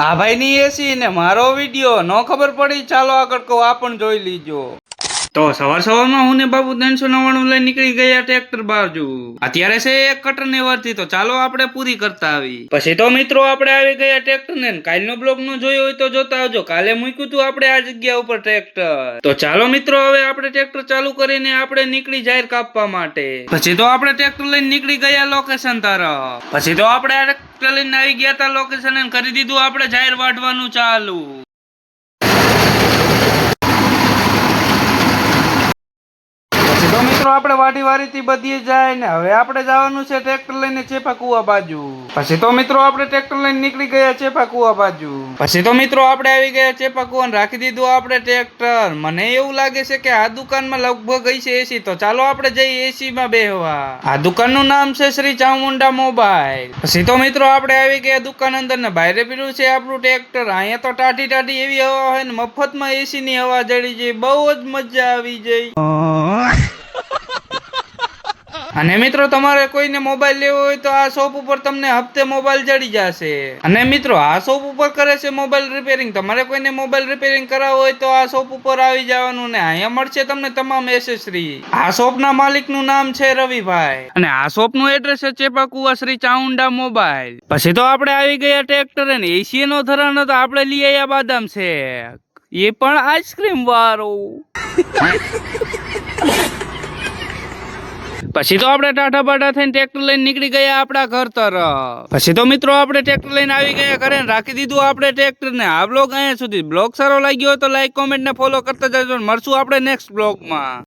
આ ભાઈ ની એસી ને મારો વિડીયો નો ખબર પડી, ચાલો આગળ કહું, આ પણ જોઈ લીજો. તો સવારમાં હું ને બાબુ 399 લઈને નીકળી ગયા ટ્રેક્ટર બાજુ. અત્યારે છે એક કટર ને વર્તી, તો ચાલો આપણે પૂરી કરતા આવી. પછી તો મિત્રો આપણે આવી ગયા ટ્રેક્ટર ને. કાલનો બ્લોગ નો જોયો હોય તો જોતા આવજો. કાલે મૂક્યું હતું આપણે આ જગ્યા ઉપર ટ્રેક્ટર. તો ચાલો મિત્રો હવે આપણે ટ્રેક્ટર ચાલુ કરીને આપણે નીકળી જાહેર કાપવા માટે. પછી તો આપણે ટ્રેક્ટર લઈને નીકળી ગયા લોકેશન તરફ. પછી તો આપણે આ ટ્રેક્ટર લઈને આવી ગયા હતા લોકેશન અને કરી દીધું આપણે જાહેર વાઢવાનું ચાલુ. તો મિત્રો આપણે વાડીથી બધી જાય ને હવે આપણે જવાનું છે ટ્રેક્ટર લઈને ચેપા કુવા બાજુ. પછી તો મિત્રો આપણે ટ્રેક્ટર લઈને નીકળી ગયા ચેપા કુવા બાજુ. પછી તો મિત્રો આપણે આવી ગયા ચેપા કુવા રાખી દીધું આપણે ટ્રેક્ટર. મને એવું લાગે છે કે આ દુકાનમાં લગભગ હશે એસી, તો ચાલો આપણે જઈએ એસી માં બેહવા. આ દુકાનનું નામ છે શ્રી ચામુંડા મોબાઈલ. પછી તો મિત્રો આપણે આવી ગયા દુકાન અંદર ને બહાર પીડ્યું છે આપણું ટ્રેક્ટર. અહીંયા તો ટાઢી એવી હવા હોય ને મફતમાં એસી ની હવા જડી જાય, બહુ જ મજા આવી જાય. અને મિત્રો તમારે કોઈને મોબાઈલ લેવો હોય તો આ શોપ ઉપર તમને હપ્તે મોબાઈલ જડી જશે. અને મિત્રો આ શોપ ઉપર કરે છે મોબાઈલ રિપેરિંગ. તમારે કોઈને મોબાઈલ રિપેરિંગ કરાવવો હોય તો આ શોપ ઉપર આવી જવાનું ને અહીંયા મળશે તમને તમામ એસેસરી. આ શોપ ના માલિક નું નામ છે રવિભાઈ અને આ શોપ નું એડ્રેસ છે ચેપાકુવા શ્રી ચામુંડા મોબાઈલ. પછી તો આપણે આવી ગયા ટ્રેક્ટર ને એસી નો ધરાનો તો આપણે લઈ આવ્યા બાદામ શેક, એ પણ આઈસ્ક્રીમ વાળો. પછી તો આપણે ટાટા બાટા થઈને ટ્રેક્ટર લઈને નીકળી ગયા આપણા ઘર તરફ. પછી તો મિત્રો આપણે ટ્રેક્ટર લઈને આવી ગયા ઘરે રાખી દીધું આપણે ટ્રેક્ટર ને. આ બ્લોગ અહીંયા સુધી. બ્લોગ સારો લાગ્યો હોય તો લાઈક, કોમેન્ટ ને ફોલો કરતા જજો. મળશું આપણે નેક્સ્ટ બ્લોગમાં.